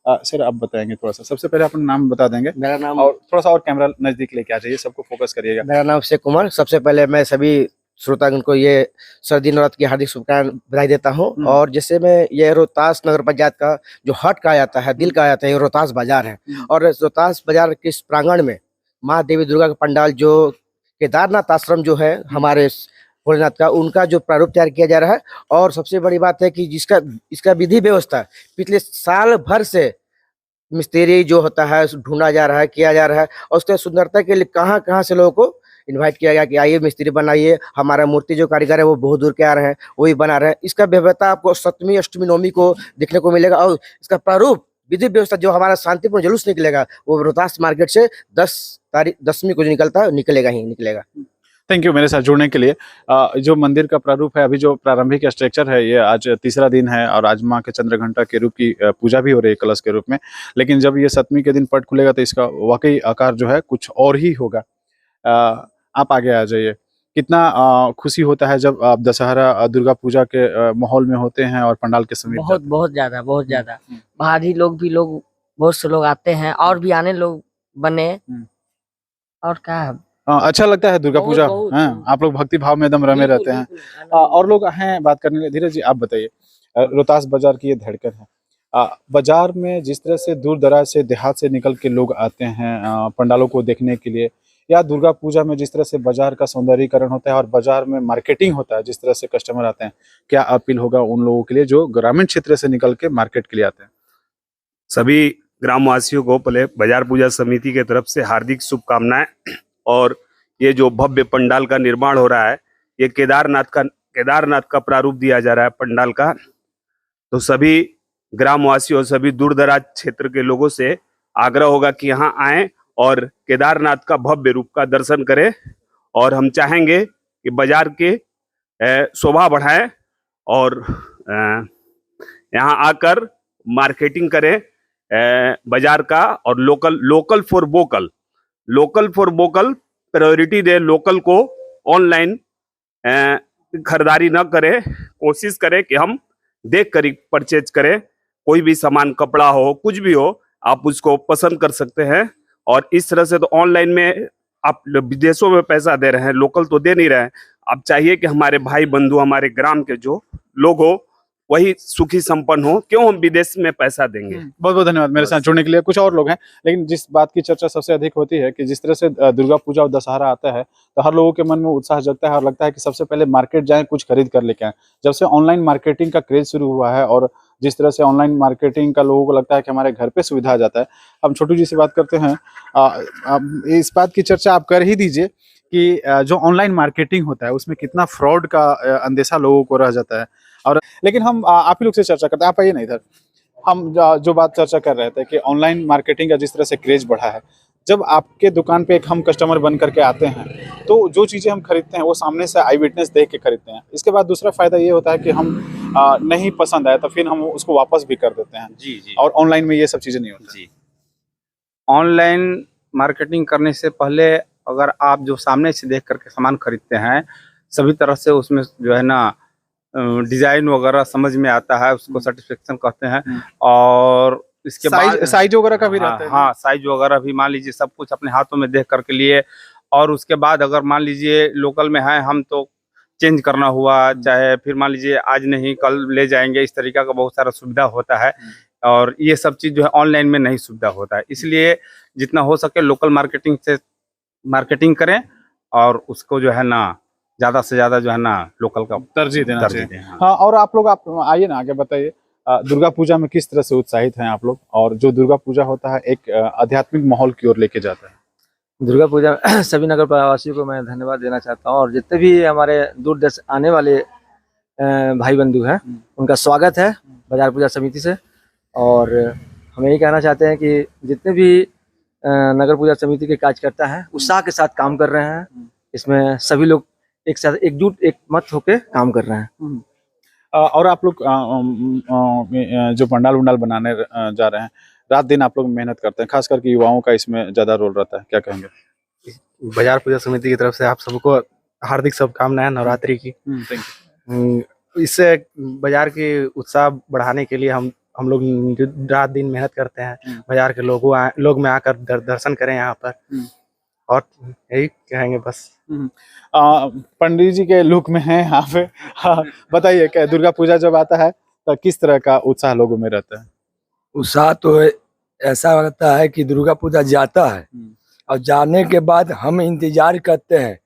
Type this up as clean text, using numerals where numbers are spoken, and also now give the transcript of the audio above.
Sir आप बताएंगे थोड़ा सा, सबसे पहले अपना नाम बता देंगे मेरा नाम और थोड़ा सा और कैमरा नजदीक लेके आ जाइए, सबको फोकस करिएगा। मेरा नाम अभिषेक कुमार। सबसे पहले मैं सभी श्रोतागण को ये सर्दी नवरात्र की हार्दिक शुभकामनाएं बधाई देता हूँ। और जैसे मैं ये रोहतास नगर पंचायत का जो हट कहा जाता है, दिल कहा जाता है, ये रोहतास बाजार है। और रोहतास बाजार के इस प्रांगण में माँ देवी दुर्गा का पंडाल, जो केदारनाथ आश्रम जो है हमारे भोलेनाथ का, उनका जो प्रारूप तैयार किया जा रहा है। और सबसे बड़ी बात है कि जिसका इसका विधि व्यवस्था पिछले साल भर से मिस्त्री जो होता है ढूंढा जा रहा है, किया जा रहा है। और उसके सुंदरता के लिए कहाँ कहाँ से लोगों को इनवाइट किया गया कि आइए मिस्त्री बनाइए। हमारा मूर्ति जो कारीगर है वो बहुत दूर के आ रहे हैं, वही बना रहे हैं। इसका व्यवस्था आपको सप्तमी अष्टमी नवमी को देखने को मिलेगा। और इसका प्रारूप विधि व्यवस्था जो हमारा शांतिपूर्ण जुलूस निकलेगा वो रोहतास मार्केट से 10वीं को जो निकलेगा ही निकलेगा। थैंक यू मेरे साथ जुड़ने के लिए। जो मंदिर का प्रारूप है, अभी जो प्रारंभिक स्ट्रक्चर है, ये आज तीसरा दिन है और आज माँ के चंद्रघंटा के रूप की पूजा भी हो रही है कलश के रूप में। लेकिन जब ये सप्तमी के दिन पट खुलेगा तो इसका वाकई आकार जो है कुछ और ही होगा। आप आगे आ जाइए। कितना खुशी होता है जब आप दशहरा दुर्गा पूजा के माहौल में होते हैं और पंडाल के समीप बहुत बहुत ज्यादा बाहरी लोग बहुत से लोग आते हैं और भी आने लोग बने। और क्या अच्छा लगता है दुर्गा पूजा। बहुत। हाँ, आप लोग भक्ति भाव में एकदम रमे रहते हैं। और लोग हैं बात करने के लिए। धीरज जी आप बताइए, रोहतास बाजार की ये धड़कन है। बाजार में जिस तरह से दूर दराज से देहात से निकल के लोग आते हैं पंडालों को देखने के लिए, या दुर्गा पूजा में जिस तरह से बाजार का सौंदर्यीकरण होता है और बाजार में मार्केटिंग होता है, जिस तरह से कस्टमर आते हैं, क्या अपील होगा उन लोगों के लिए जो ग्रामीण क्षेत्र से निकल के मार्केट के लिए आते हैं? सभी ग्रामवासियों को पहले बाजार पूजा समिति के तरफ से हार्दिक शुभकामनाएं। और ये जो भव्य पंडाल का निर्माण हो रहा है, ये केदारनाथ का प्रारूप दिया जा रहा है पंडाल का। तो सभी ग्रामवासियों, सभी दूर दराज क्षेत्र के लोगों से आग्रह होगा कि यहाँ आएं और केदारनाथ का भव्य रूप का दर्शन करें। और हम चाहेंगे कि बाजार के शोभा बढ़ाएं और यहाँ आकर मार्केटिंग करें बाजार का। और local for vocal priority they, local को ऑनलाइन खरीदारी न करें, कोशिश करें कि हम देख कर परचेज करें। कोई भी सामान, कपड़ा हो, कुछ भी हो, आप उसको पसंद कर सकते हैं। और इस तरह से तो ऑनलाइन में आप विदेशों में पैसा दे रहे हैं, लोकल तो दे नहीं रहे हैं। अब चाहिए कि हमारे भाई बंधु, हमारे ग्राम के जो लोग हो वही सुखी संपन्न हो, क्यों हम विदेश में पैसा देंगे। बहुत बहुत धन्यवाद मेरे साथ जुड़ने के लिए। कुछ और लोग हैं, लेकिन जिस बात की चर्चा सबसे अधिक होती है कि जिस तरह से दुर्गा पूजा और दशहरा आता है तो हर लोगों के मन में उत्साह जगता है और लगता है कि सबसे पहले मार्केट जाएं, कुछ खरीद कर लेके आएं। जब से ऑनलाइन मार्केटिंग का क्रेज शुरू हुआ है और जिस तरह से ऑनलाइन मार्केटिंग का लोगों को लगता है कि हमारे घर पे सुविधा आ जाता है। हम छोटू जी से बात करते हैं। इस बात की चर्चा आप कर ही दीजिए कि जो ऑनलाइन मार्केटिंग होता है उसमें कितना फ्रॉड का अंदेशा लोगों को रह जाता है। और लेकिन हम आप ही लोग से चर्चा करते हैं। आप आइए ना इधर। हम जो बात चर्चा कर रहे थे कि ऑनलाइन मार्केटिंग का जिस तरह से क्रेज बढ़ा है, जब आपके दुकान पे एक हम कस्टमर बन करके आते हैं तो जो चीज़ें हम खरीदते हैं वो सामने से आई विटनेस देख के खरीदते हैं। इसके बाद दूसरा फायदा ये होता है कि हम नहीं पसंद आए तो फिर हम उसको वापस भी कर देते हैं। जी। और ऑनलाइन में ये सब चीज़ें नहीं होती। जी, ऑनलाइन मार्केटिंग करने से पहले अगर आप जो सामने से देख करके सामान खरीदते हैं, सभी तरह से उसमें जो है ना डिजाइन वगैरह समझ में आता है, उसको सेटिस्फेक्शन कहते हैं। और इसके बाद साइज वगैरह का भी रहता है। हाँ, साइज वगैरह भी मान लीजिए सब कुछ अपने हाथों में देख करके लिए। और उसके बाद अगर मान लीजिए लोकल में है हम, तो चेंज करना हुआ, चाहे फिर मान लीजिए आज नहीं कल ले जाएंगे, इस तरीका का बहुत सारा सुविधा होता है। और ये सब चीज़ जो है ऑनलाइन में नहीं सुविधा होता है। इसलिए जितना हो सके लोकल मार्केटिंग से मार्केटिंग करें और उसको जो है ना ज़्यादा से ज़्यादा जो है ना लोकल का तरजीह देना चाहिए। हाँ। हाँ, और आप लोग आप आइए ना आगे बताइए, दुर्गा पूजा में किस तरह से उत्साहित हैं आप लोग, और जो दुर्गा पूजा होता है एक आध्यात्मिक माहौल की ओर लेके जाता है। दुर्गा पूजा में सभी नगर वासियों को मैं धन्यवाद देना चाहता हूँ। और जितने भी हमारे दूर दराज आने वाले भाई बंधु हैं उनका स्वागत है बाजार पूजा समिति से। और हम यही कहना चाहते हैं कि जितने भी नगर पूजा समिति के कार्यकर्ता हैं उत्साह के साथ काम कर रहे हैं। इसमें सभी लोग एक साथ एकजुट एक मत होकर काम कर रहे हैं। और आप लोग जो पंडाल उंडाल बनाने जा रहे हैं, रात दिन आप लोग मेहनत करते हैं, खास करके युवाओं का इसमें ज्यादा रोल रहता है, क्या कहेंगे? बाजार पूजा समिति की तरफ से आप सबको हार्दिक शुभकामनाएं नवरात्रि की। इससे बाजार की उत्साह बढ़ाने के लिए हम हम लोग जो रात दिन मेहनत करते हैं बाजार के लोग में आकर दर्शन करें यहाँ पर और यही कहेंगे बस। पंडित जी के लुक में हैं यहाँ पे। हाँ, बताइए क्या दुर्गा पूजा जब आता है तो किस तरह का उत्साह लोगों में रहता है? उत्साह तो ऐसा रहता है कि दुर्गा पूजा जाता है और जाने के बाद हम इंतजार करते हैं